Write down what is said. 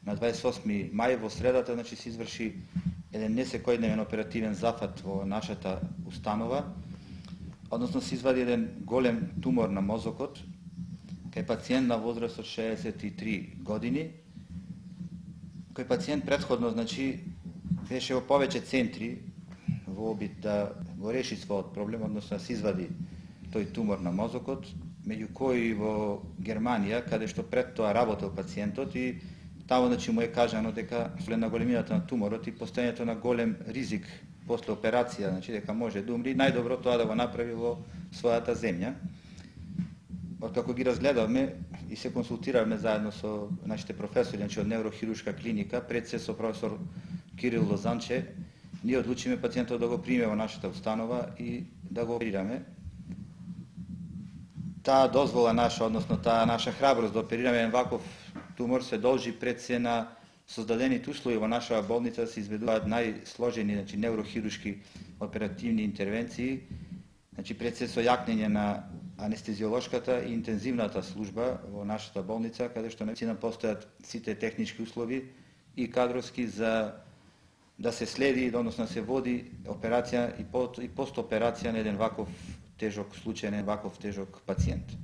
на 28 мај во средата, значи се изврши еден несекојдневен оперативен зафат во нашата установа, односно се извади еден голем тумор на мозокот кај пациент на возраст од 63 години, кој пациент претходно, значи, беше во повеќе центри во обид да го реши својот проблем, односно да се извади тој тумор на мозокот, меѓу кои во Германија, каде што пред тоа работел пациентот и таму, значи, му е кажано дека на големината на туморот и постојањето на голем ризик после операција, значи дека може да умри, најдобро тоа да го направи во својата земја. Откако ги разгледавме и се консултиравме заедно со нашите професори, значи од неврохируршка клиника, пред се со професор Кирил Лозанче, ние одлучиме пациентот да го приме во нашата установа и да го оперираме. Таа дозвола наша, односно таа наша храброст да оперираме еден ваков тумор се должи пред се на создадените услови во нашава болница да се изведуваат најсложени, значи неврохируршки оперативни интервенции, значи пред се со јакнење на анестезиолошката и интензивната служба во нашата болница, каде што наистина постојат сите технички услови и кадровски за да се следи, односно да се води операција и постоперација на еден ваков тежок случај, на еден ваков тежок пациент.